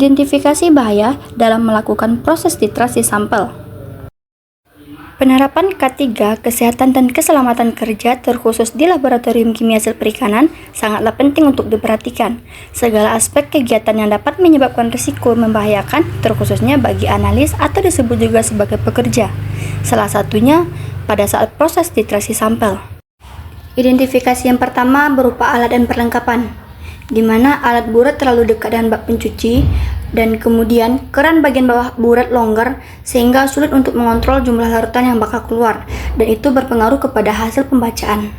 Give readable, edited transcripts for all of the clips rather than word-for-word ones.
Identifikasi bahaya dalam melakukan proses titrasi sampel. Penerapan K3 Kesehatan dan Keselamatan Kerja terkhusus di Laboratorium Kimia Sel Perikanan sangatlah penting untuk diperhatikan. Segala aspek kegiatan yang dapat menyebabkan risiko membahayakan, terkhususnya bagi analis atau disebut juga sebagai pekerja. Salah satunya pada saat proses titrasi sampel. Identifikasi yang pertama berupa alat dan perlengkapan, di mana alat burat terlalu dekat dengan bak pencuci, dan kemudian keran bagian bawah burat longgar sehingga sulit untuk mengontrol jumlah larutan yang bakal keluar, dan itu berpengaruh kepada hasil pembacaan.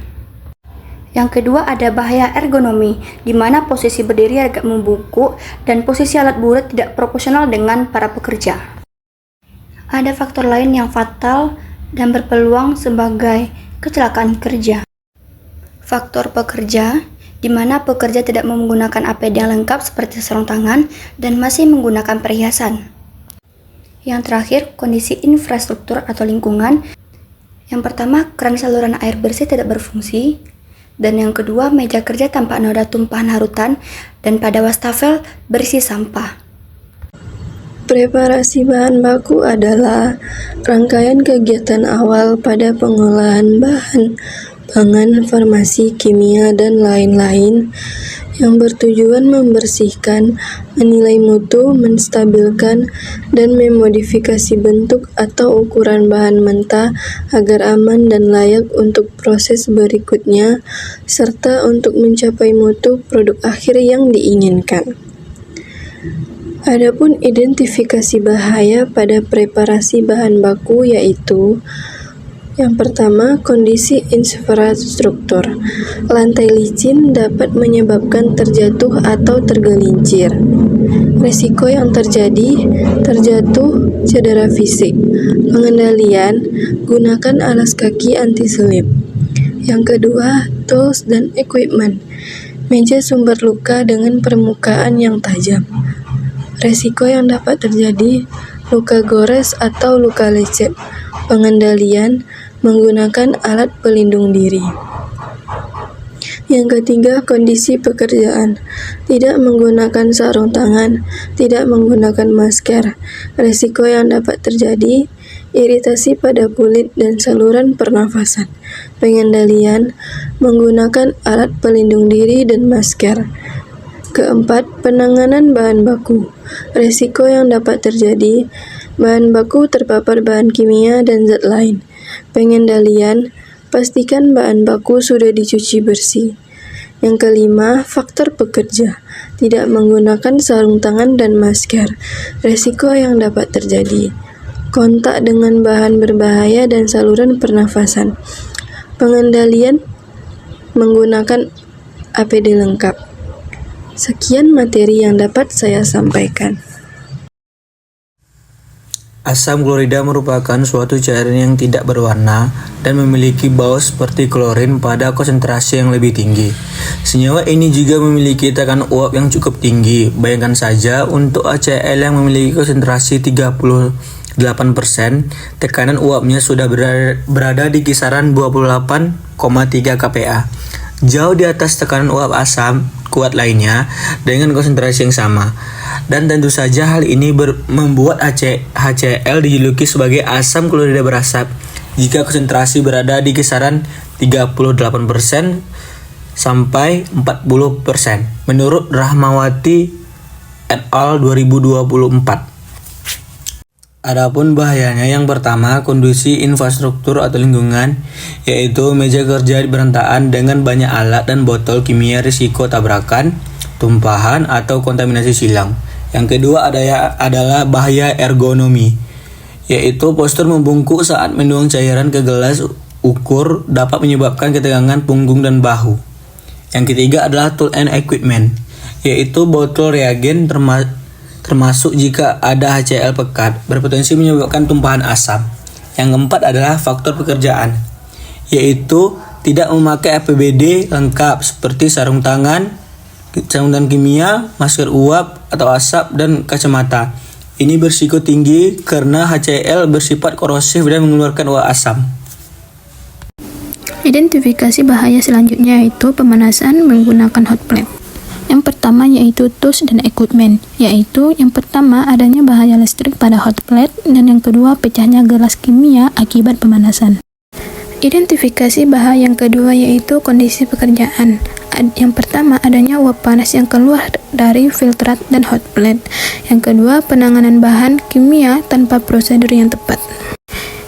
Yang kedua ada bahaya ergonomi, di mana posisi berdiri agak membungkuk dan posisi alat burat tidak proporsional dengan para pekerja. Ada faktor lain yang fatal dan berpeluang sebagai kecelakaan kerja. Faktor pekerja, di mana pekerja tidak menggunakan APD yang lengkap seperti sarung tangan dan masih menggunakan perhiasan. Yang terakhir, kondisi infrastruktur atau lingkungan. Yang pertama, keran saluran air bersih tidak berfungsi. Dan yang kedua, meja kerja tampak noda tumpahan harutan dan pada wastafel berisi sampah. Preparasi bahan baku adalah rangkaian kegiatan awal pada pengolahan bahan pangan, farmasi, kimia, dan lain-lain yang bertujuan membersihkan, menilai mutu, menstabilkan, dan memodifikasi bentuk atau ukuran bahan mentah agar aman dan layak untuk proses berikutnya, serta untuk mencapai mutu produk akhir yang diinginkan. Adapun identifikasi bahaya pada preparasi bahan baku yaitu: yang pertama, kondisi infrastruktur. Lantai licin dapat menyebabkan terjatuh atau tergelincir. Risiko yang terjadi, terjatuh, cedera fisik. Pengendalian, gunakan alas kaki anti-slip. Yang kedua, tools dan equipment. Meja sumber luka dengan permukaan yang tajam. Risiko yang dapat terjadi, luka gores atau luka lecet. Pengendalian, menggunakan alat pelindung diri. Yang ketiga, kondisi pekerjaan. Tidak menggunakan sarung tangan, tidak menggunakan masker. Risiko yang dapat terjadi, iritasi pada kulit dan saluran pernafasan. Pengendalian, menggunakan alat pelindung diri dan masker. Keempat, penanganan bahan baku. Risiko yang dapat terjadi, bahan baku terpapar bahan kimia dan zat lain. Pengendalian, pastikan bahan baku sudah dicuci bersih. Yang kelima, faktor pekerja. Tidak menggunakan sarung tangan dan masker. Risiko yang dapat terjadi, kontak dengan bahan berbahaya dan saluran pernafasan. Pengendalian, menggunakan APD lengkap. Sekian materi yang dapat saya sampaikan. Asam klorida merupakan suatu cairan yang tidak berwarna dan memiliki bau seperti klorin pada konsentrasi yang lebih tinggi. Senyawa ini juga memiliki tekanan uap yang cukup tinggi. Bayangkan saja untuk HCl yang memiliki konsentrasi 38%, tekanan uapnya sudah berada di kisaran 28,3 kPa. Jauh di atas tekanan uap asam kuat lainnya dengan konsentrasi yang sama. Dan tentu saja hal ini membuat HCl dijuluki sebagai asam klorida berasap jika konsentrasi berada di kisaran 38% sampai 40% menurut Rahmawati et al. 2024. Adapun bahayanya, yang pertama, kondisi infrastruktur atau lingkungan, yaitu meja kerja berantakan dengan banyak alat dan botol kimia, risiko tabrakan, tumpahan, atau kontaminasi silang. Yang kedua adalah bahaya ergonomi, yaitu postur membungkuk saat menuang cairan ke gelas ukur dapat menyebabkan ketegangan punggung dan bahu. Yang ketiga adalah tool and equipment, yaitu botol reagen termasuk jika ada HCl pekat, berpotensi menyebabkan tumpahan asam. Yang keempat adalah faktor pekerjaan, yaitu tidak memakai APBD lengkap seperti sarung tangan kimia, masker uap atau asap, dan kacamata. Ini berisiko tinggi karena HCl bersifat korosif dan mengeluarkan uap asam. Identifikasi bahaya selanjutnya yaitu pemanasan menggunakan hot plate. Yang pertama yaitu tools dan equipment, yaitu yang pertama adanya bahaya listrik pada hot plate dan yang kedua pecahnya gelas kimia akibat pemanasan. Identifikasi bahaya yang kedua yaitu kondisi pekerjaan. Yang pertama adanya uap panas yang keluar dari filtrat dan hot plate. Yang kedua penanganan bahan kimia tanpa prosedur yang tepat.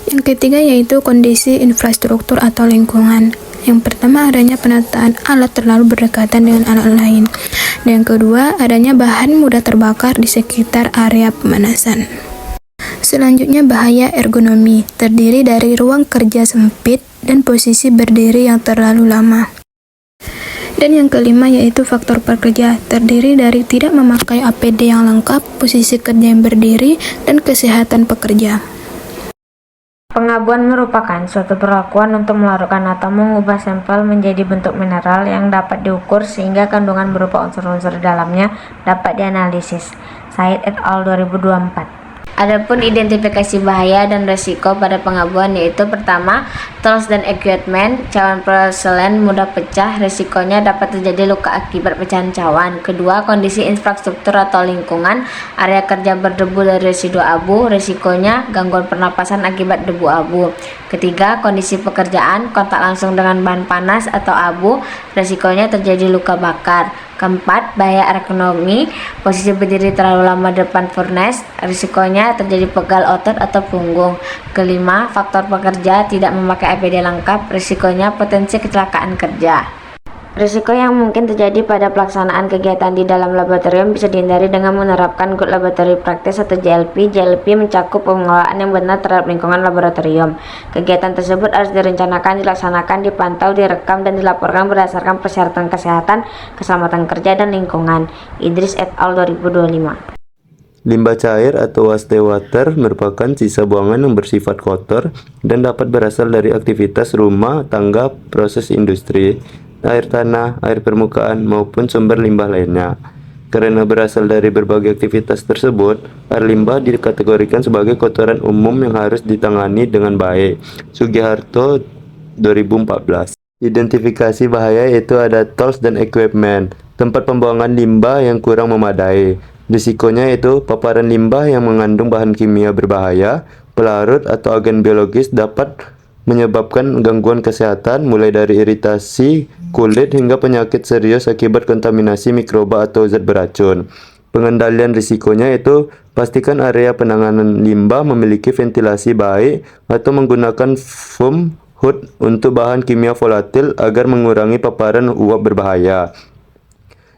Yang ketiga yaitu kondisi infrastruktur atau lingkungan. Yang pertama adanya penataan alat terlalu berdekatan dengan alat lain. Dan yang kedua adanya bahan mudah terbakar di sekitar area pemanasan. Selanjutnya bahaya ergonomi, terdiri dari ruang kerja sempit dan posisi berdiri yang terlalu lama. Dan yang kelima yaitu faktor pekerja, terdiri dari tidak memakai APD yang lengkap, posisi kerja yang berdiri, dan kesehatan pekerja. Pengabuan merupakan suatu perlakuan untuk melarutkan atau mengubah sampel menjadi bentuk mineral yang dapat diukur sehingga kandungan berupa unsur-unsur di dalamnya dapat dianalisis. Said et al. 2024. Adapun identifikasi bahaya dan resiko pada pengabuan yaitu pertama, tools dan equipment, cawan porselen mudah pecah, resikonya dapat terjadi luka akibat pecahan cawan. Kedua, kondisi infrastruktur atau lingkungan, area kerja berdebu dari residu abu, resikonya gangguan pernapasan akibat debu abu. Ketiga, kondisi pekerjaan, kontak langsung dengan bahan panas atau abu, resikonya terjadi luka bakar. Keempat, bahaya ergonomi, posisi berdiri terlalu lama depan furnace, risikonya terjadi pegal otot atau punggung. Kelima, faktor pekerja tidak memakai APD lengkap, risikonya potensi kecelakaan kerja. Risiko yang mungkin terjadi pada pelaksanaan kegiatan di dalam laboratorium bisa dihindari dengan menerapkan Good Laboratory Practice atau GLP. GLP mencakup pengelolaan yang benar terhadap lingkungan laboratorium. Kegiatan tersebut harus direncanakan, dilaksanakan, dipantau, direkam, dan dilaporkan berdasarkan persyaratan kesehatan, keselamatan kerja, dan lingkungan. Idris et al. 2025. Limbah cair atau wastewater merupakan sisa buangan yang bersifat kotor dan dapat berasal dari aktivitas rumah tangga, proses industri, air tanah, air permukaan, maupun sumber limbah lainnya. Karena berasal dari berbagai aktivitas tersebut, air limbah dikategorikan sebagai kotoran umum yang harus ditangani dengan baik. Sugiharto 2014. Identifikasi bahaya itu ada tools dan equipment, tempat pembuangan limbah yang kurang memadai. Risikonya itu paparan limbah yang mengandung bahan kimia berbahaya, pelarut atau agen biologis dapat menyebabkan gangguan kesehatan mulai dari iritasi kulit hingga penyakit serius akibat kontaminasi mikroba atau zat beracun. Pengendalian risikonya itu pastikan area penanganan limbah memiliki ventilasi baik atau menggunakan foam hood untuk bahan kimia volatil agar mengurangi paparan uap berbahaya.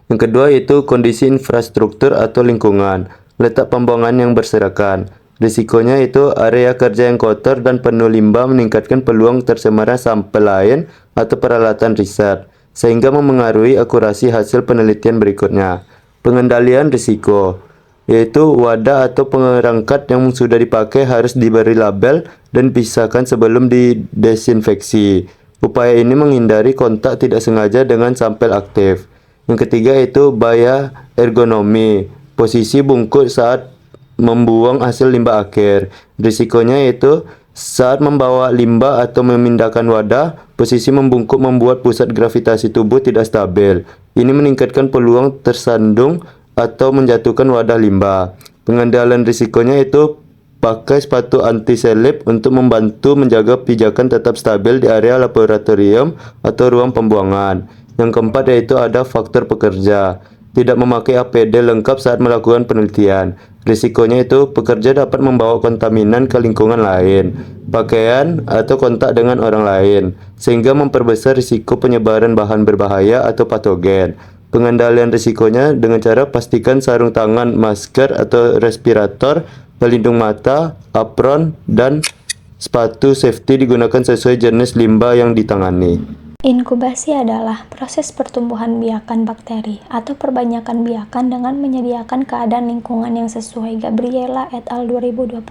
Yang kedua itu kondisi infrastruktur atau lingkungan, letak pembuangan yang berserakan. Risikonya itu area kerja yang kotor dan penuh limbah meningkatkan peluang tersemarnya sampel lain atau peralatan riset, sehingga memengaruhi akurasi hasil penelitian berikutnya. Pengendalian risiko, yaitu wadah atau perangkat yang sudah dipakai harus diberi label dan dipisahkan sebelum didesinfeksi. Upaya ini menghindari kontak tidak sengaja dengan sampel aktif. Yang ketiga itu bahaya ergonomi, posisi bungkuk saat membuang hasil limbah akhir. Risikonya yaitu saat membawa limbah atau memindahkan wadah, posisi membungkuk membuat pusat gravitasi tubuh tidak stabil. Ini meningkatkan peluang tersandung atau menjatuhkan wadah limbah. Pengendalian risikonya itu pakai sepatu anti-selip untuk membantu menjaga pijakan tetap stabil di area laboratorium atau ruang pembuangan. Yang keempat yaitu ada faktor pekerja, tidak memakai APD lengkap saat melakukan penelitian. Risikonya itu pekerja dapat membawa kontaminan ke lingkungan lain, pakaian atau kontak dengan orang lain, sehingga memperbesar risiko penyebaran bahan berbahaya atau patogen. Pengendalian risikonya dengan cara pastikan sarung tangan, masker atau respirator, pelindung mata, apron, dan sepatu safety digunakan sesuai jenis limbah yang ditangani. Inkubasi adalah proses pertumbuhan biakan bakteri atau perbanyakan biakan dengan menyediakan keadaan lingkungan yang sesuai. Gabriela et al. 2021.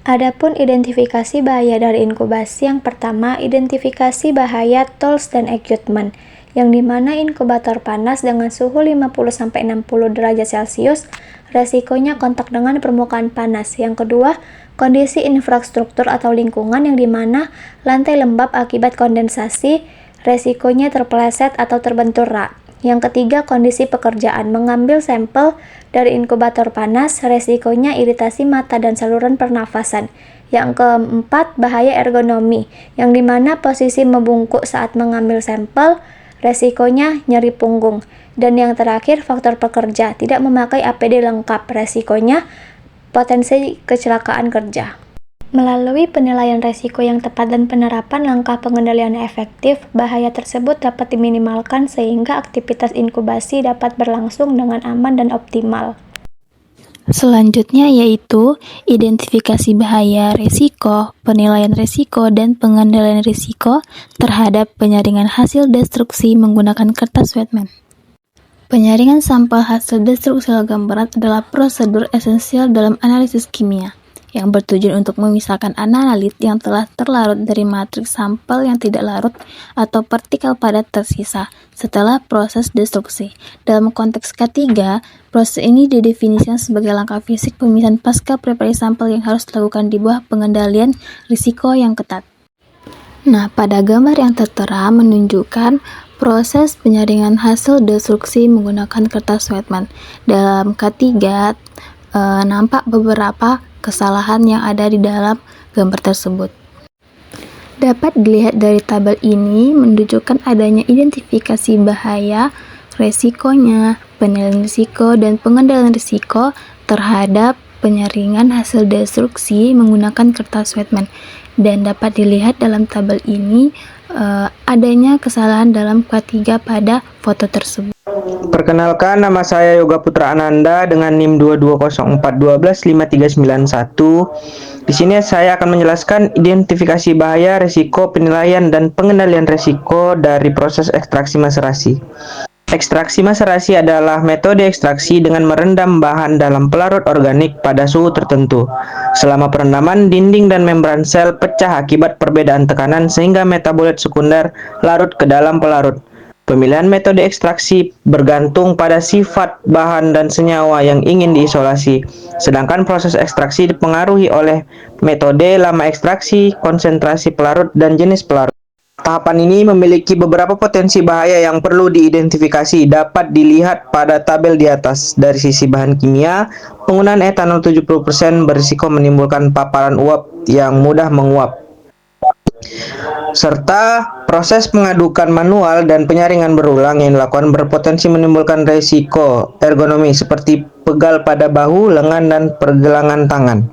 Adapun identifikasi bahaya dari inkubasi, yang pertama, identifikasi bahaya tools dan equipment, yang dimana inkubator panas dengan suhu 50-60 derajat Celcius, resikonya kontak dengan permukaan panas. Yang kedua, kondisi infrastruktur atau lingkungan yang dimana lantai lembab akibat kondensasi, resikonya terpeleset atau terbentur rak. Yang ketiga, kondisi pekerjaan. Mengambil sampel dari inkubator panas, resikonya iritasi mata dan saluran pernafasan. Yang keempat, bahaya ergonomi, yang dimana posisi membungkuk saat mengambil sampel, resikonya nyeri punggung. Dan yang terakhir, faktor pekerja, tidak memakai APD lengkap, resikonya potensi kecelakaan kerja. Melalui penilaian resiko yang tepat dan penerapan langkah pengendalian efektif, bahaya tersebut dapat diminimalkan sehingga aktivitas inkubasi dapat berlangsung dengan aman dan optimal. Selanjutnya yaitu identifikasi bahaya risiko, penilaian risiko, dan pengendalian risiko terhadap penyaringan hasil destruksi menggunakan kertas Sweatman. Penyaringan sampel hasil destruksi logam berat adalah prosedur esensial dalam analisis kimia, yang bertujuan untuk memisahkan analilit yang telah terlarut dari matriks sampel yang tidak larut atau partikel padat tersisa setelah proses destruksi. Dalam konteks ketiga, proses ini didefinisikan sebagai langkah fisik pemisahan pasca preparasi sampel yang harus dilakukan di bawah pengendalian risiko yang ketat. Nah, pada gambar yang tertera menunjukkan proses penyaringan hasil destruksi menggunakan kertas Sweatman. Dalam K3, nampak beberapa kesalahan yang ada di dalam gambar tersebut. Dapat dilihat dari tabel ini menunjukkan adanya identifikasi bahaya, resikonya, penilaian risiko, dan pengendalian risiko terhadap penyaringan hasil destruksi menggunakan kertas Sweatman. Dan dapat dilihat dalam tabel ini adanya kesalahan dalam K3 pada foto tersebut. Perkenalkan, nama saya Yoga Putra Ananda dengan NIM 220412531. Di sini saya akan menjelaskan identifikasi bahaya, risiko, penilaian, dan pengendalian risiko dari proses ekstraksi maserasi. Ekstraksi maserasi adalah metode ekstraksi dengan merendam bahan dalam pelarut organik pada suhu tertentu. Selama perendaman, dinding dan membran sel pecah akibat perbedaan tekanan sehingga metabolit sekunder larut ke dalam pelarut. Pemilihan metode ekstraksi bergantung pada sifat bahan dan senyawa yang ingin diisolasi, sedangkan proses ekstraksi dipengaruhi oleh metode, lama ekstraksi, konsentrasi pelarut, dan jenis pelarut. Tahapan ini memiliki beberapa potensi bahaya yang perlu diidentifikasi, dapat dilihat pada tabel di atas. Dari sisi bahan kimia, penggunaan etanol 70% berisiko menimbulkan paparan uap yang mudah menguap, serta proses pengadukan manual dan penyaringan berulang yang dilakukan berpotensi menimbulkan risiko ergonomi seperti pegal pada bahu, lengan, dan pergelangan tangan.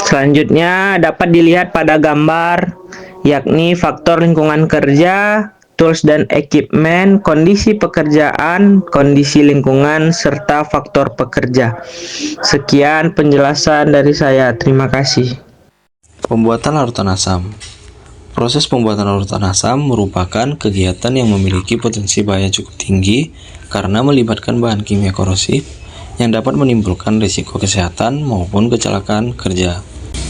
Selanjutnya dapat dilihat pada gambar, yakni faktor lingkungan kerja, tools dan equipment, kondisi pekerjaan, kondisi lingkungan, serta faktor pekerja. Sekian penjelasan dari saya. Terima kasih. Pembuatan larutan asam. Proses pembuatan larutan asam merupakan kegiatan yang memiliki potensi bahaya cukup tinggi karena melibatkan bahan kimia korosif yang dapat menimbulkan risiko kesehatan maupun kecelakaan kerja.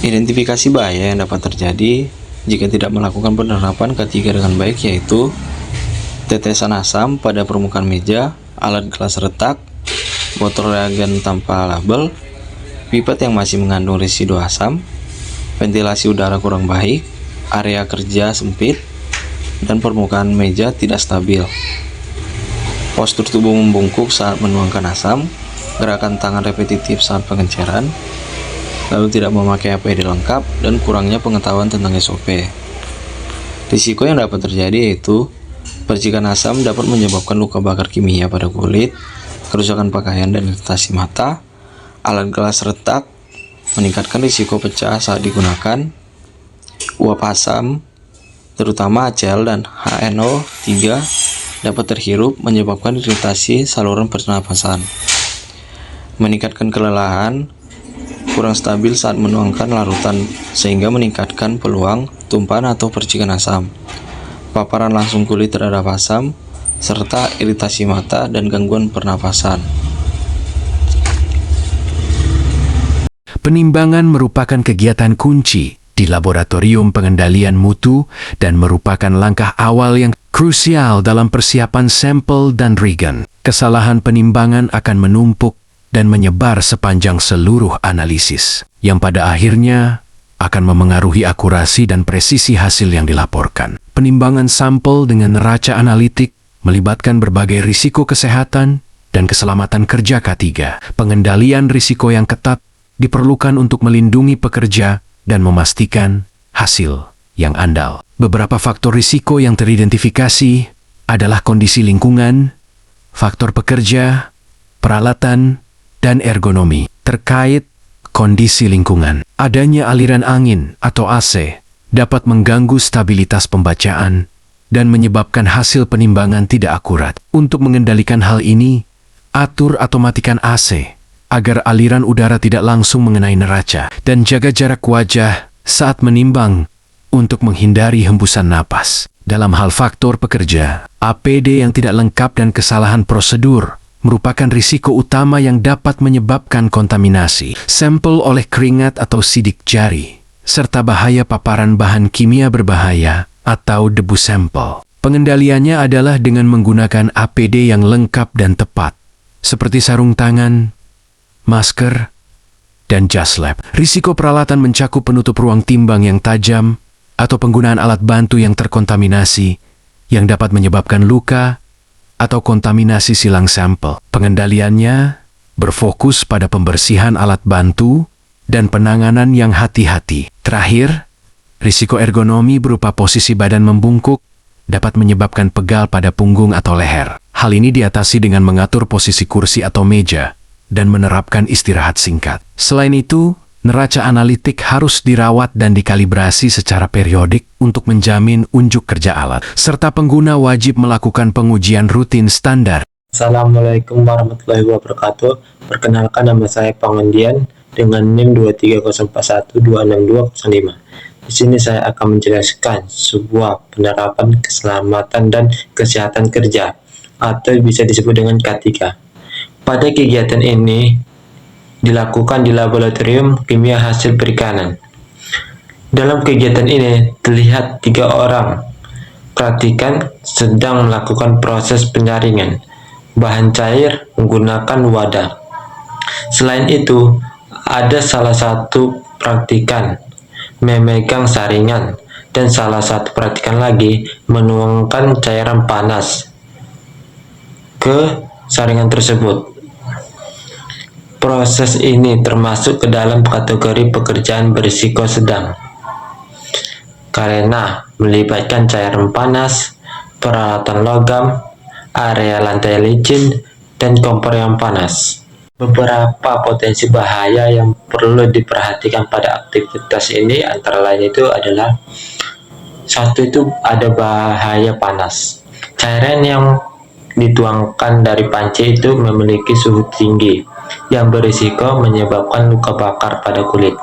Identifikasi bahaya yang dapat terjadi jika tidak melakukan penerapan K3 dengan baik, yaitu tetesan asam pada permukaan meja, alat gelas retak, botol reagen tanpa label, pipet yang masih mengandung residu asam, ventilasi udara kurang baik, area kerja sempit, dan permukaan meja tidak stabil. Postur tubuh membungkuk saat menuangkan asam, gerakan tangan repetitif saat pengenceran, lalu tidak memakai APD lengkap, dan kurangnya pengetahuan tentang SOP. Risiko yang dapat terjadi yaitu percikan asam dapat menyebabkan luka bakar kimia pada kulit, kerusakan pakaian dan iritasi mata. Alat gelas retak meningkatkan risiko pecah saat digunakan. Uap asam, terutama HCl dan HNO3, dapat terhirup menyebabkan iritasi saluran pernapasan. Meningkatkan kelelahan, kurang stabil saat menuangkan larutan sehingga meningkatkan peluang tumpahan atau percikan asam, paparan langsung kulit terhadap asam, serta iritasi mata dan gangguan pernapasan. Penimbangan merupakan kegiatan kunci di laboratorium pengendalian mutu dan merupakan langkah awal yang krusial dalam persiapan sampel dan reagen. Kesalahan penimbangan akan menumpuk dan menyebar sepanjang seluruh analisis, yang pada akhirnya akan memengaruhi akurasi dan presisi hasil yang dilaporkan. Penimbangan sampel dengan neraca analitik melibatkan berbagai risiko kesehatan dan keselamatan kerja K3. Pengendalian risiko yang ketat diperlukan untuk melindungi pekerja dan memastikan hasil yang andal. Beberapa faktor risiko yang teridentifikasi adalah kondisi lingkungan, faktor pekerja, peralatan, dan ergonomi. Terkait kondisi lingkungan, adanya aliran angin atau AC dapat mengganggu stabilitas pembacaan dan menyebabkan hasil penimbangan tidak akurat. Untuk mengendalikan hal ini, atur atau matikan AC agar aliran udara tidak langsung mengenai neraca, dan jaga jarak wajah saat menimbang untuk menghindari hembusan napas. Dalam hal faktor pekerja, APD yang tidak lengkap dan kesalahan prosedur merupakan risiko utama yang dapat menyebabkan kontaminasi, sampel oleh keringat atau sidik jari, serta bahaya paparan bahan kimia berbahaya atau debu sampel. Pengendaliannya adalah dengan menggunakan APD yang lengkap dan tepat, seperti sarung tangan, masker, dan jas lab. Risiko peralatan mencakup penutup ruang timbang yang tajam atau penggunaan alat bantu yang terkontaminasi yang dapat menyebabkan luka atau kontaminasi silang sampel. Pengendaliannya berfokus pada pembersihan alat bantu dan penanganan yang hati-hati. Terakhir, risiko ergonomi berupa posisi badan membungkuk dapat menyebabkan pegal pada punggung atau leher. Hal ini diatasi dengan mengatur posisi kursi atau meja dan menerapkan istirahat singkat. Selain itu, neraca analitik harus dirawat dan dikalibrasi secara periodik untuk menjamin unjuk kerja alat, serta pengguna wajib melakukan pengujian rutin standar. Assalamualaikum warahmatullahi wabarakatuh. Perkenalkan, nama saya Pangandian dengan NIM 234126205. Di sini saya akan menjelaskan sebuah penerapan keselamatan dan kesehatan kerja atau bisa disebut dengan K3. Pada kegiatan ini dilakukan di laboratorium kimia hasil perikanan. Dalam kegiatan ini terlihat 3 orang praktikan sedang melakukan proses penyaringan bahan cair menggunakan wadah. Selain itu, ada salah satu praktikan memegang saringan dan salah satu praktikan lagi menuangkan cairan panas ke saringan tersebut. Proses ini termasuk ke dalam kategori pekerjaan berisiko sedang karena melibatkan cairan panas, peralatan logam, area lantai licin, dan kompor yang panas. Beberapa potensi bahaya yang perlu diperhatikan pada aktivitas ini antara lain itu adalah: satu, itu ada bahaya panas. Cairan yang dituangkan dari panci itu memiliki suhu tinggi yang berisiko menyebabkan luka bakar pada kulit.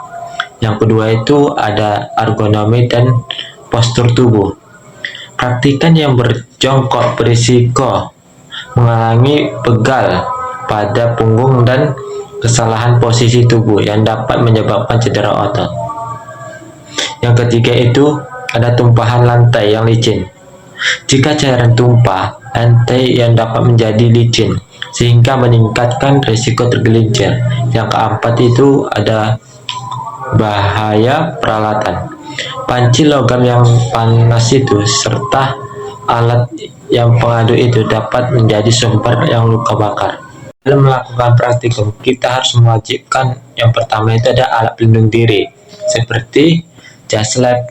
Yang kedua itu ada ergonomi dan postur tubuh. Praktikan yang berjongkok berisiko mengalami pegal pada punggung dan kesalahan posisi tubuh yang dapat menyebabkan cedera otot. Yang ketiga itu ada tumpahan lantai yang licin. Jika cairan tumpah, lantai yang dapat menjadi licin sehingga meningkatkan risiko tergelincir. Yang keempat itu ada bahaya peralatan. Panci logam yang panas itu serta alat yang pengadu itu dapat menjadi sumber yang luka bakar. Dalam melakukan praktikum, kita harus mewajibkan yang pertama itu ada alat pelindung diri seperti jas lab,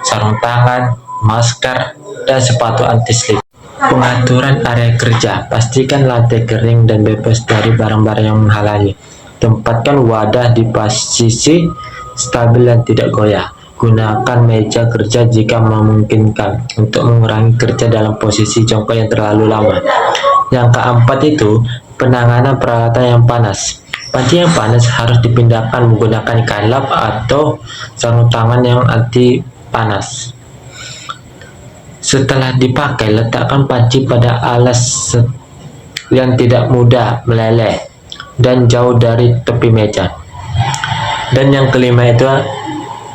sarung tangan, masker, dan sepatu anti-slip. Pengaturan area kerja, pastikan lantai kering dan bebas dari barang-barang yang menghalangi. Tempatkan wadah di posisi stabil dan tidak goyah. Gunakan meja kerja jika memungkinkan untuk mengurangi kerja dalam posisi jongkok yang terlalu lama. Yang keempat itu penanganan peralatan yang panas. Panci yang panas harus dipindahkan menggunakan kain lap atau sarung tangan yang anti panas. Setelah dipakai, letakkan panci pada alas yang tidak mudah meleleh dan jauh dari tepi meja. Dan yang kelima itu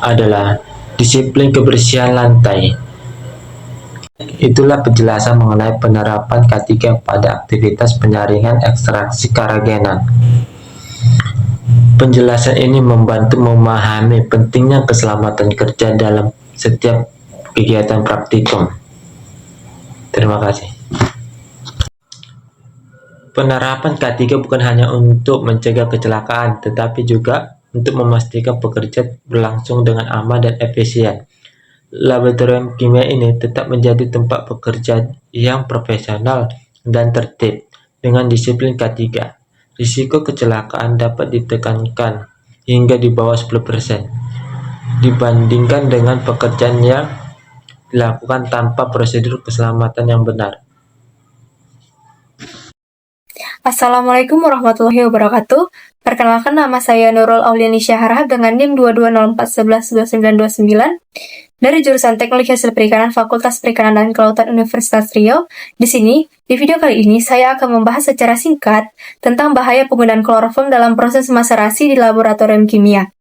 adalah disiplin kebersihan lantai. Itulah penjelasan mengenai penerapan K3 pada aktivitas penyaringan ekstraksi keragenan. Penjelasan ini membantu memahami pentingnya keselamatan kerja dalam setiap kegiatan praktikum. Terima kasih. Penerapan K3 bukan hanya untuk mencegah kecelakaan, tetapi juga untuk memastikan pekerja berlangsung dengan aman dan efisien. Laboratorium kimia ini tetap menjadi tempat pekerjaan yang profesional dan tertib. Dengan disiplin K3, risiko kecelakaan dapat ditekankan hingga di bawah 10% dibandingkan dengan pekerjaan yang dilakukan tanpa prosedur keselamatan yang benar. Assalamualaikum warahmatullahi wabarakatuh. Perkenalkan, nama saya Nurul Auliani Syaharah dengan NIM 2204112929 dari jurusan Teknologi Hasil Perikanan Fakultas Perikanan dan Kelautan Universitas Riau. Di sini, di video kali ini saya akan membahas secara singkat tentang bahaya penggunaan kloroform dalam proses maserasi di laboratorium kimia.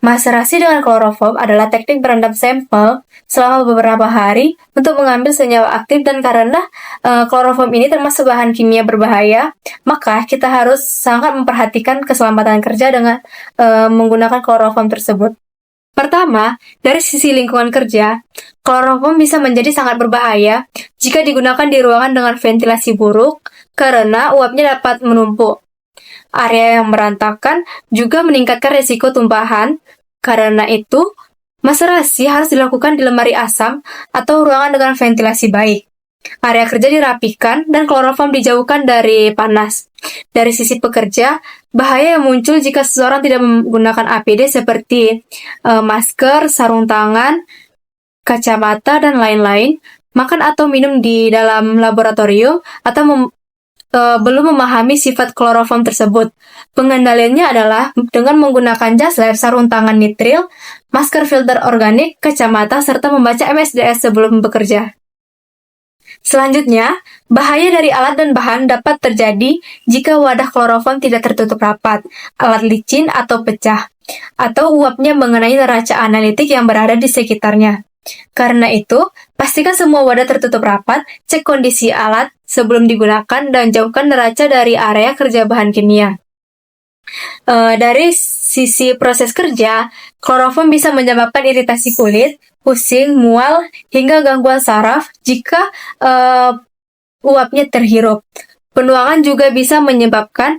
Maserasi dengan kloroform adalah teknik berendam sampel selama beberapa hari untuk mengambil senyawa aktif, dan karena kloroform ini termasuk bahan kimia berbahaya, maka kita harus sangat memperhatikan keselamatan kerja dengan menggunakan kloroform tersebut. Pertama, dari sisi lingkungan kerja, kloroform bisa menjadi sangat berbahaya jika digunakan di ruangan dengan ventilasi buruk karena uapnya dapat menumpuk. Area yang berantakan juga meningkatkan risiko tumpahan. Karena itu, maserasi harus dilakukan di lemari asam atau ruangan dengan ventilasi baik. Area kerja dirapikan dan kloroform dijauhkan dari panas. Dari sisi pekerja, bahaya yang muncul jika seseorang tidak menggunakan APD seperti masker, sarung tangan, kacamata, dan lain-lain, makan atau minum di dalam laboratorium, atau belum memahami sifat kloroform tersebut. Pengendaliannya adalah dengan menggunakan jas lab, sarung tangan nitril, masker filter organik, kacamata, serta membaca MSDS sebelum bekerja. Selanjutnya, bahaya dari alat dan bahan dapat terjadi jika wadah kloroform tidak tertutup rapat, alat licin atau pecah, atau uapnya mengenai neraca analitik yang berada di sekitarnya. Karena itu, pastikan semua wadah tertutup rapat, cek kondisi alat sebelum digunakan, dan jauhkan neraca dari area kerja bahan kimia. Dari sisi proses kerja, kloroform bisa menyebabkan iritasi kulit, pusing, mual, hingga gangguan saraf jika uapnya terhirup. Penuangan juga bisa menyebabkan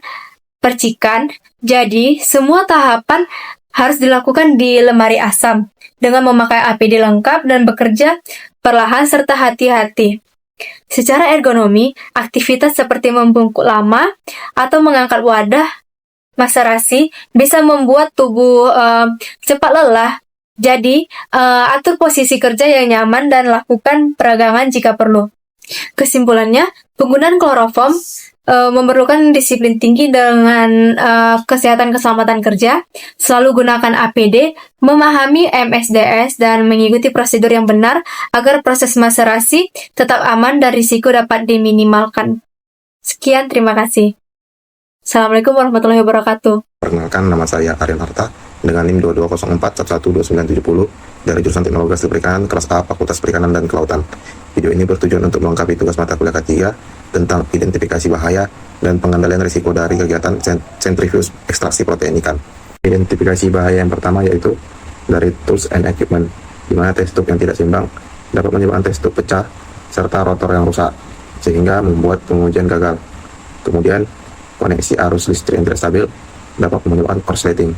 percikan, jadi semua tahapan harus dilakukan di lemari asam dengan memakai APD lengkap dan bekerja perlahan serta hati-hati. Secara ergonomi, aktivitas seperti membungkuk lama atau mengangkat wadah maserasi bisa membuat tubuh cepat lelah. Jadi, atur posisi kerja yang nyaman dan lakukan peragangan jika perlu. Kesimpulannya, penggunaan kloroform memerlukan disiplin tinggi dengan kesehatan keselamatan kerja, selalu gunakan APD, memahami MSDS, dan mengikuti prosedur yang benar agar proses maserasi tetap aman dan risiko dapat diminimalkan. Sekian, terima kasih. Assalamualaikum warahmatullahi wabarakatuh. Perkenalkan, nama saya Aryan Harta dengan NIM 2204112970 dari jurusan Teknologi Hasil Perikanan kelas A Fakultas Perikanan dan Kelautan. Video ini bertujuan untuk melengkapi tugas mata kuliah K3 tentang identifikasi bahaya dan pengendalian risiko dari kegiatan sentrifuge ekstraksi protein ikan. Identifikasi bahaya yang pertama yaitu dari tools and equipment, di mana test tube yang tidak seimbang dapat menyebabkan test tube pecah serta rotor yang rusak sehingga membuat pengujian gagal. Kemudian koneksi arus listrik yang tidak stabil dapat menyebabkan korsleting.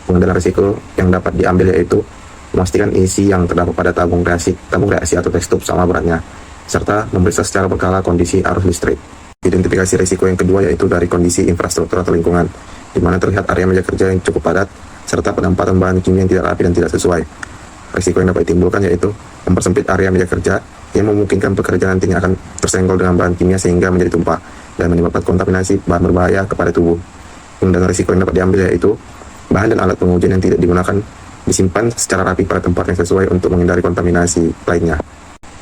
Pengendalian risiko yang dapat diambil yaitu memastikan isi yang terdapat pada tabung reaksi atau test tube sama beratnya, serta memeriksa secara berkala kondisi arus listrik. Identifikasi risiko yang kedua yaitu dari kondisi infrastruktur atau lingkungan, di mana terlihat area meja kerja yang cukup padat, serta penempatan bahan kimia yang tidak rapi dan tidak sesuai. Risiko yang dapat ditimbulkan yaitu mempersempit area meja kerja yang memungkinkan pekerja nantinya akan tersenggol dengan bahan kimia sehingga menjadi tumpah dan menyebabkan kontaminasi bahan berbahaya kepada tubuh. Dan risiko yang dapat diambil yaitu bahan dan alat pengujian yang tidak digunakan disimpan secara rapi pada tempat yang sesuai untuk menghindari kontaminasi lainnya.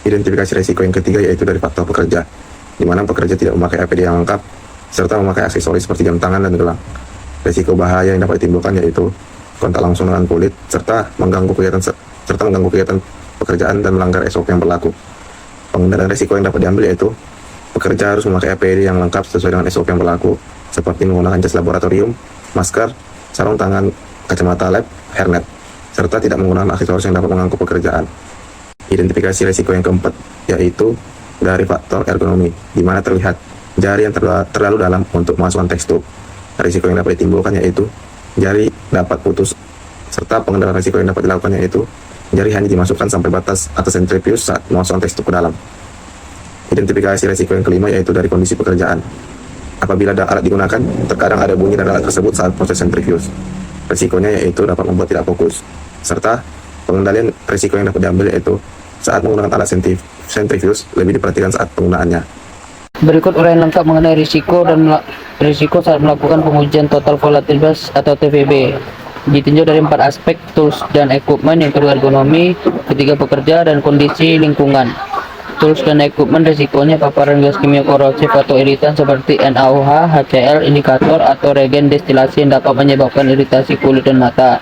Identifikasi risiko yang ketiga yaitu dari faktor pekerja, di mana pekerja tidak memakai APD yang lengkap serta memakai aksesoris seperti jam tangan dan gelang. Risiko bahaya yang dapat ditimbulkan yaitu kontak langsung dengan kulit serta mengganggu kegiatan pekerjaan dan melanggar SOP yang berlaku. Pengendalian risiko yang dapat diambil yaitu pekerja harus memakai APD yang lengkap sesuai dengan SOP yang berlaku, seperti menggunakan jas laboratorium, masker, sarung tangan, kacamata lab, hairnet, serta tidak menggunakan aksesoris yang dapat mengganggu pekerjaan. Identifikasi risiko yang keempat yaitu dari faktor ergonomi, di mana terlihat jari yang terlalu dalam untuk memasukkan tekstur. Risiko yang dapat ditimbulkan yaitu jari dapat putus, serta pengendalian risiko yang dapat dilakukan yaitu jari hanya dimasukkan sampai batas atas sentrifuge saat memasukkan tekstur ke dalam. Identifikasi risiko yang kelima yaitu dari kondisi pekerjaan. Apabila alat digunakan, terkadang ada bunyi dari alat tersebut saat proses sentrifuge. Risikonya yaitu dapat membuat tidak fokus, serta pengendalian risiko yang dapat diambil yaitu saat menggunakan alat sentrifuge lebih diperhatikan saat penggunaannya. Berikut uraian lengkap mengenai risiko saat melakukan pengujian total volatilitas atau TVB. Ditinjau dari 4 aspek: tools dan equipment, yang kedua ergonomi, ketiga pekerja, dan kondisi lingkungan. Tools dan equipment risikonya paparan gas kimia korosif atau iritan seperti NaOH, HCl, indikator atau reagen destilasi yang dapat menyebabkan iritasi kulit dan mata.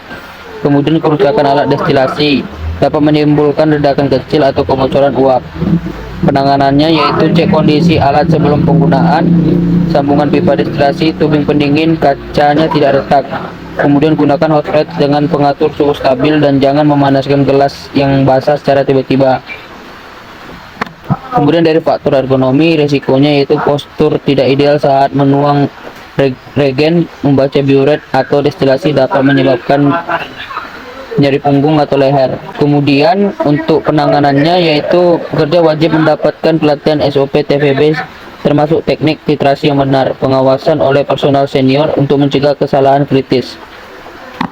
Kemudian kerusakan alat destilasi dapat menimbulkan ledakan kecil atau kebocoran uap. Penanganannya yaitu cek kondisi alat sebelum penggunaan, sambungan pipa destilasi, tubing pendingin, kacanya tidak retak. Kemudian gunakan hot plate dengan pengatur suhu stabil dan jangan memanaskan gelas yang basah secara tiba-tiba. Kemudian dari faktor ergonomi, risikonya yaitu postur tidak ideal saat menuang regen, membaca biuret atau destilasi dapat menyebabkan nyeri punggung atau leher. Kemudian untuk penanganannya yaitu pekerja wajib mendapatkan pelatihan SOP TVB termasuk teknik titrasi yang benar, pengawasan oleh personal senior untuk mencegah kesalahan kritis.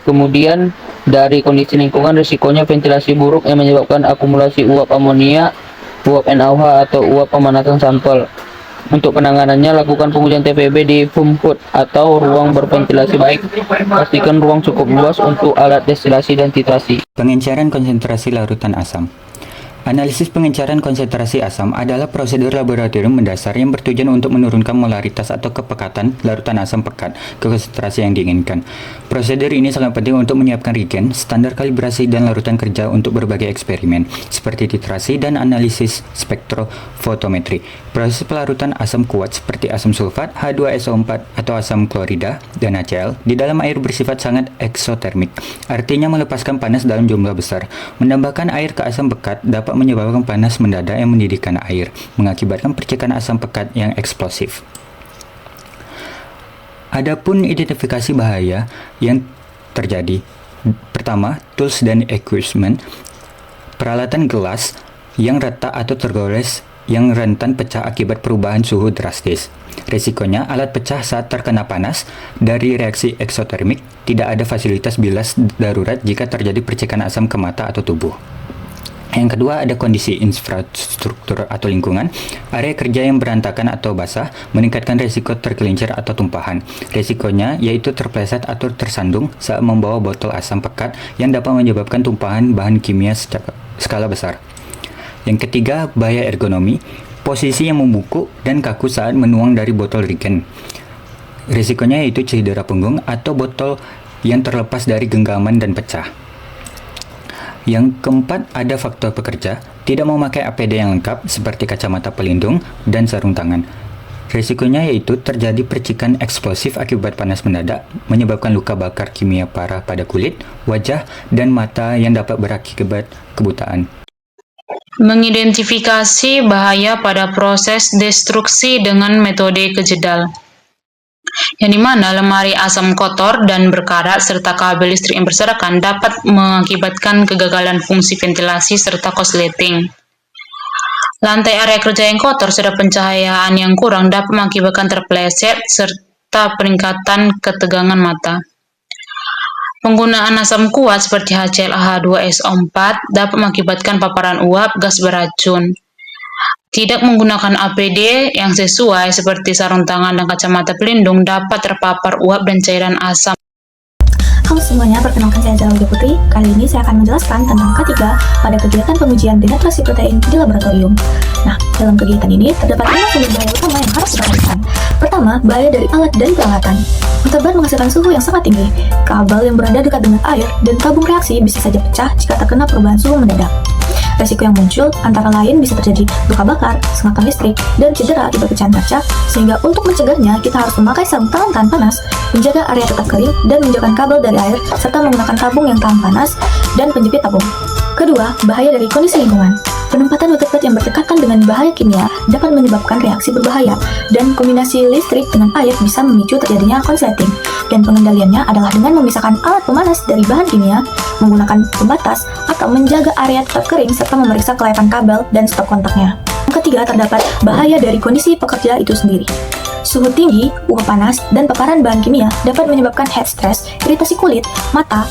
Kemudian dari kondisi lingkungan, risikonya ventilasi buruk yang menyebabkan akumulasi uap amonia, uap NaOH atau uap pemanasan sampel. Untuk penanganannya, lakukan pengujian TVB di fume hood atau ruang berventilasi baik. Pastikan ruang cukup luas untuk alat destilasi dan titrasi. Pengenceran konsentrasi larutan asam. Analisis pengenceran konsentrasi asam adalah prosedur laboratorium mendasar yang bertujuan untuk menurunkan molaritas atau kepekatan larutan asam pekat ke konsentrasi yang diinginkan. Prosedur ini sangat penting untuk menyiapkan reagen, standar kalibrasi, dan larutan kerja untuk berbagai eksperimen, seperti titrasi dan analisis spektrofotometri. Proses pelarutan asam kuat seperti asam sulfat, H2SO4 atau asam klorida, dan HCl di dalam air bersifat sangat eksotermik, artinya melepaskan panas dalam jumlah besar. Menambahkan air ke asam pekat dapat menyebabkan panas mendadak yang mendidihkan air, mengakibatkan percikan asam pekat yang eksplosif. Adapun identifikasi bahaya yang terjadi. Pertama, tools dan equipment. Peralatan gelas yang retak atau tergores yang rentan pecah akibat perubahan suhu drastis. Risikonya alat pecah saat terkena panas dari reaksi eksotermik. Tidak ada fasilitas bilas darurat jika terjadi percikan asam ke mata atau tubuh. Yang kedua, ada kondisi infrastruktur atau lingkungan. Area kerja yang berantakan atau basah meningkatkan risiko tergelincir atau tumpahan. Risikonya yaitu terpleset atau tersandung saat membawa botol asam pekat yang dapat menyebabkan tumpahan bahan kimia skala besar. Yang ketiga, bahaya ergonomi. Posisi yang membungkuk dan kaku saat menuang dari botol reagen. Risikonya yaitu cedera punggung atau botol yang terlepas dari genggaman dan pecah. Yang keempat, ada faktor pekerja, tidak memakai APD yang lengkap seperti kacamata pelindung dan sarung tangan. Risikonya yaitu terjadi percikan eksplosif akibat panas mendadak, menyebabkan luka bakar kimia parah pada kulit, wajah, dan mata yang dapat berakibat kebutaan. Mengidentifikasi bahaya pada proses destruksi dengan metode kejedal, yang dimana lemari asam kotor dan berkarat serta kabel listrik yang berserakan dapat mengakibatkan kegagalan fungsi ventilasi serta korsleting. Lantai area kerja yang kotor serta pencahayaan yang kurang dapat mengakibatkan terpleset serta peningkatan ketegangan mata. Penggunaan asam kuat seperti HCl H2SO4 dapat mengakibatkan paparan uap gas beracun. Tidak menggunakan APD yang sesuai seperti sarung tangan dan kacamata pelindung dapat terpapar uap dan cairan asam. Halo semuanya, perkenalkan saya Jalal Putri. Kali ini saya akan menjelaskan tentang K3 pada kegiatan pengujian denaturasi protein di laboratorium. Nah, dalam kegiatan ini terdapat 5 sumber bahaya utama yang harus diperhatikan. Pertama, bahaya dari alat dan peralatan. Waterbath menghasilkan suhu yang sangat tinggi. Kabel yang berada dekat dengan air dan tabung reaksi bisa saja pecah jika terkena perubahan suhu mendadak. Resiko yang muncul antara lain bisa terjadi luka bakar, sengatan listrik, dan cedera akibat pecahan kaca, sehingga untuk mencegahnya kita harus memakai sarung tangan tahan panas, menjaga area tetap kering, dan menjauhkan kabel dari air, serta menggunakan tabung yang tahan panas dan penjepit tabung. Kedua, bahaya dari kondisi lingkungan. Penempatan waterbat yang berdekatan dengan bahaya kimia dapat menyebabkan reaksi berbahaya, dan kombinasi listrik dengan air bisa memicu terjadinya konsleting. Dan pengendaliannya adalah dengan memisahkan alat pemanas dari bahan kimia, menggunakan pembatas, atau menjaga area tetap kering serta memeriksa kelayakan kabel dan stop kontaknya. Yang ketiga, terdapat bahaya dari kondisi pekerja itu sendiri. Suhu tinggi, uap panas, dan paparan bahan kimia dapat menyebabkan heat stress, iritasi kulit, mata,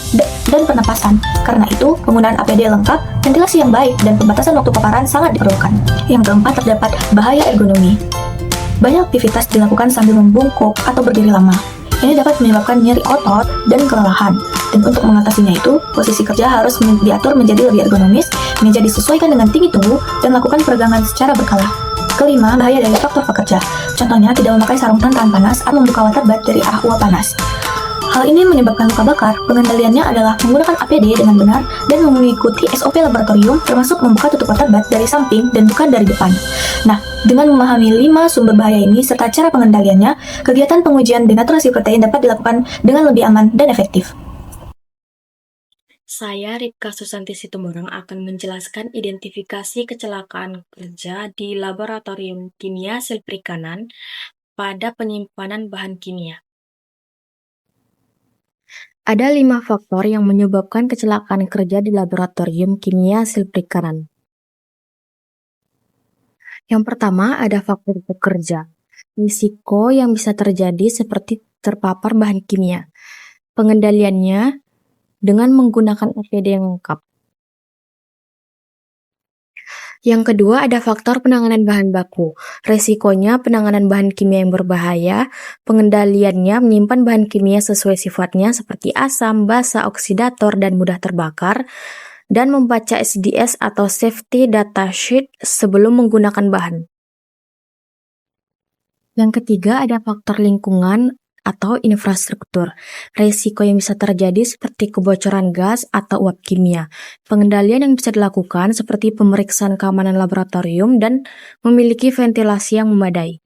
dan pernapasan. Karena itu, penggunaan APD lengkap, ventilasi yang baik, dan pembatasan waktu paparan sangat diperlukan. Yang keempat, terdapat bahaya ergonomi. Banyak aktivitas dilakukan sambil membungkuk atau berdiri lama. Ini dapat menyebabkan nyeri otot dan kelelahan. Dan untuk mengatasinya itu, posisi kerja harus diatur menjadi lebih ergonomis, meja disesuaikan dengan tinggi tubuh, dan lakukan peregangan secara berkala. Kelima, bahaya dari faktor pekerja. Contohnya, tidak memakai sarung tangan panas atau membuka waterbat dari arah uap panas. Hal ini menyebabkan luka bakar. Pengendaliannya adalah menggunakan APD dengan benar dan mengikuti SOP laboratorium, termasuk membuka tutup waterbat dari samping dan bukan dari depan. Nah, dengan memahami 5 sumber bahaya ini serta cara pengendaliannya, kegiatan pengujian denaturasi protein dapat dilakukan dengan lebih aman dan efektif. Saya, Ripka Susanti Situmorang, akan menjelaskan identifikasi kecelakaan kerja di Laboratorium Kimia Hasil Perikanan pada penyimpanan bahan kimia. Ada 5 faktor yang menyebabkan kecelakaan kerja di Laboratorium Kimia Hasil Perikanan. Yang pertama, ada faktor pekerja. Risiko yang bisa terjadi seperti terpapar bahan kimia. Pengendaliannya dengan menggunakan APD yang lengkap. Yang kedua, ada faktor penanganan bahan baku. Resikonya penanganan bahan kimia yang berbahaya, pengendaliannya menyimpan bahan kimia sesuai sifatnya seperti asam, basa, oksidator, dan mudah terbakar, dan membaca SDS atau Safety Data Sheet sebelum menggunakan bahan. Yang ketiga, ada faktor lingkungan atau infrastruktur. Risiko yang bisa terjadi seperti kebocoran gas atau uap kimia. Pengendalian yang bisa dilakukan seperti pemeriksaan keamanan laboratorium dan memiliki ventilasi yang memadai.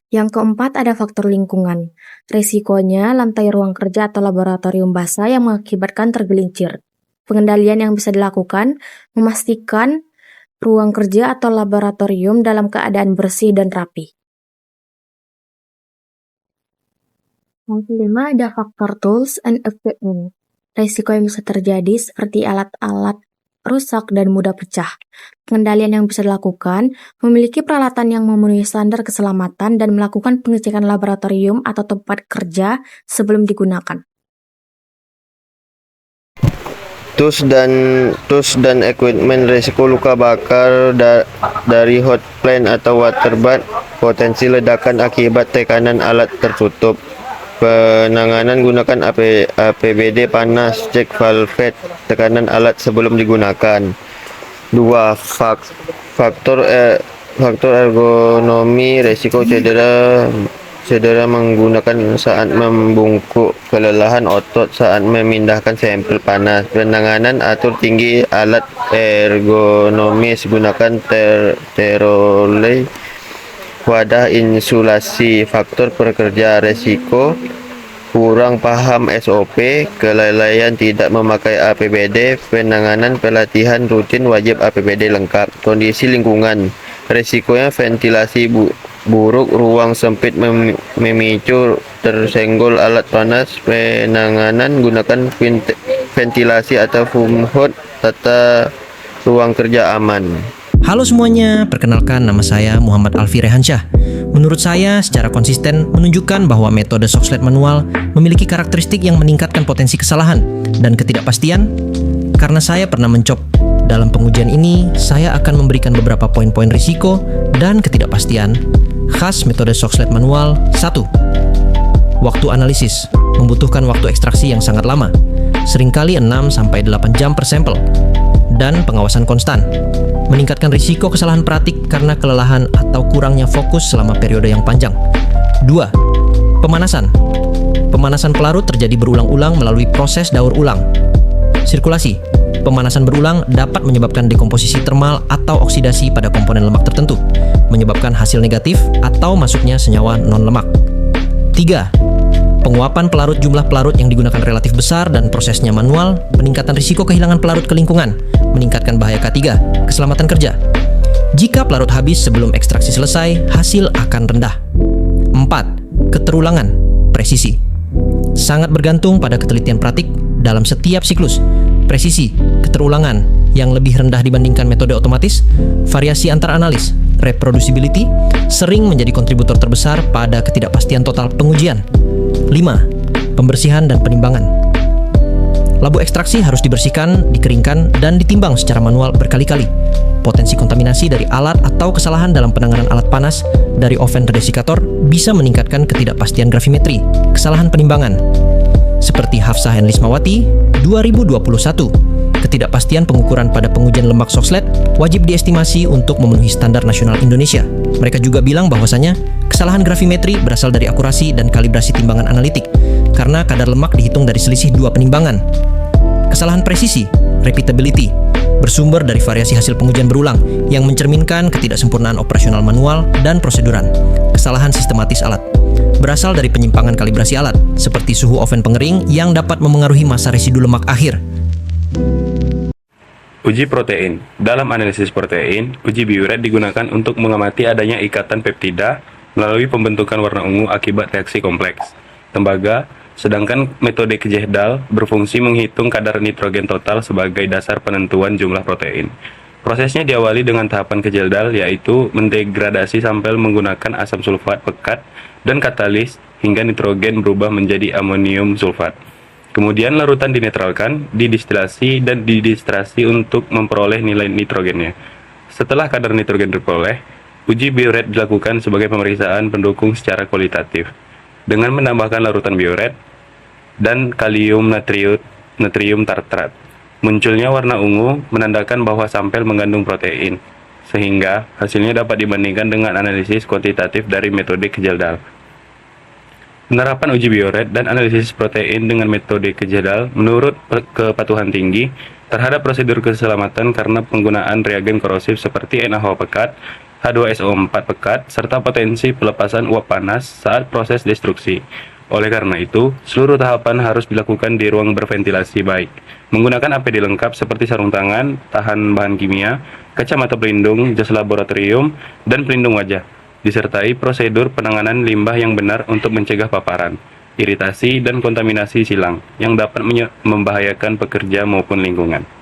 Yang keempat, ada faktor lingkungan. Risikonya lantai ruang kerja atau laboratorium basah yang mengakibatkan tergelincir. Pengendalian yang bisa dilakukan memastikan ruang kerja atau laboratorium dalam keadaan bersih dan rapi. Yang kelima, ada faktor tools and equipment. Risiko yang bisa terjadi seperti alat-alat rusak dan mudah pecah. Pengendalian yang bisa dilakukan memiliki peralatan yang memenuhi standar keselamatan dan melakukan pengecekan laboratorium atau tempat kerja sebelum digunakan. Tools dan equipment. Risiko luka bakar dari hot plate atau waterbat, potensi ledakan akibat tekanan alat tertutup. Penanganan gunakan APBD panas, cek valve tekanan alat sebelum digunakan. 2. Faktor ergonomi. Risiko cedera menggunakan saat membungkuk, kelelahan otot saat memindahkan sampel panas. Penanganan atur tinggi alat ergonomis, gunakan terole, wadah insulasi. Faktor pekerja. Resiko kurang paham SOP, kelalaian tidak memakai APBD. Penanganan pelatihan rutin wajib APBD lengkap. Kondisi lingkungan. Resikonya ventilasi buruk, ruang sempit memicu tersenggol alat panas. Penanganan gunakan ventilasi atau foam hood, tata ruang kerja aman. Halo semuanya, perkenalkan nama saya Muhammad Alfi Rehansyah. Menurut saya, secara konsisten menunjukkan bahwa metode Soxhlet manual memiliki karakteristik yang meningkatkan potensi kesalahan dan ketidakpastian. Karena saya pernah mencop dalam pengujian ini, saya akan memberikan beberapa poin-poin risiko dan ketidakpastian khas metode Soxhlet manual. 1. Waktu analisis membutuhkan waktu ekstraksi yang sangat lama, seringkali 6-8 jam per sampel, dan pengawasan konstan meningkatkan risiko kesalahan pratik karena kelelahan atau kurangnya fokus selama periode yang panjang. 2. Pemanasan. Pemanasan pelarut terjadi berulang-ulang melalui proses daur ulang. Sirkulasi. Pemanasan berulang dapat menyebabkan dekomposisi termal atau oksidasi pada komponen lemak tertentu, menyebabkan hasil negatif atau masuknya senyawa non-lemak. 3. penguapan pelarut, jumlah pelarut yang digunakan relatif besar dan prosesnya manual, peningkatan risiko kehilangan pelarut ke lingkungan, meningkatkan bahaya K3, keselamatan kerja. Jika pelarut habis sebelum ekstraksi selesai, hasil akan rendah. 4. Keterulangan, presisi. Sangat bergantung pada ketelitian praktik dalam setiap siklus. Presisi, keterulangan yang lebih rendah dibandingkan metode otomatis, variasi antar analis, reproducibility, sering menjadi kontributor terbesar pada ketidakpastian total pengujian. 5. Pembersihan dan penimbangan. Labu ekstraksi harus dibersihkan, dikeringkan, dan ditimbang secara manual berkali-kali. Potensi kontaminasi dari alat atau kesalahan dalam penanganan alat panas dari oven redesikator bisa meningkatkan ketidakpastian gravimetri, kesalahan penimbangan. Seperti Hafsah and Lismawati, 2021. Ketidakpastian pengukuran pada pengujian lemak Soxhlet wajib diestimasi untuk memenuhi standar nasional Indonesia. Mereka juga bilang bahwasanya kesalahan gravimetri berasal dari akurasi dan kalibrasi timbangan analitik karena kadar lemak dihitung dari selisih 2 penimbangan. Kesalahan presisi, repeatability, bersumber dari variasi hasil pengujian berulang yang mencerminkan ketidaksempurnaan operasional manual dan proseduran. Kesalahan sistematis alat berasal dari penyimpangan kalibrasi alat, seperti suhu oven pengering yang dapat memengaruhi masa residu lemak akhir. Uji protein. Dalam analisis protein, uji biuret digunakan untuk mengamati adanya ikatan peptida melalui pembentukan warna ungu akibat reaksi kompleks tembaga, sedangkan metode Kejehdal berfungsi menghitung kadar nitrogen total sebagai dasar penentuan jumlah protein. Prosesnya diawali dengan tahapan Kejehdal, yaitu mendegradasi sampel menggunakan asam sulfat pekat dan katalis hingga nitrogen berubah menjadi amonium sulfat. Kemudian larutan dinetralkan, didistilasi, dan didistrasi untuk memperoleh nilai nitrogennya. Setelah kadar nitrogen diperoleh, uji biuret dilakukan sebagai pemeriksaan pendukung secara kualitatif dengan menambahkan larutan biuret dan kalium natrium tartrat. Munculnya warna ungu menandakan bahwa sampel mengandung protein, sehingga hasilnya dapat dibandingkan dengan analisis kuantitatif dari metode Kejehdal. Penerapan uji biuret dan analisis protein dengan metode Kejehdal menurut kepatuhan tinggi terhadap prosedur keselamatan karena penggunaan reagen korosif seperti NaOH pekat, H2SO4 pekat, serta potensi pelepasan uap panas saat proses destruksi. Oleh karena itu, seluruh tahapan harus dilakukan di ruang berventilasi baik, menggunakan APD lengkap seperti sarung tangan, tahan bahan kimia, kacamata pelindung, jas laboratorium, dan pelindung wajah, disertai prosedur penanganan limbah yang benar untuk mencegah paparan, iritasi, dan kontaminasi silang yang dapat membahayakan pekerja maupun lingkungan.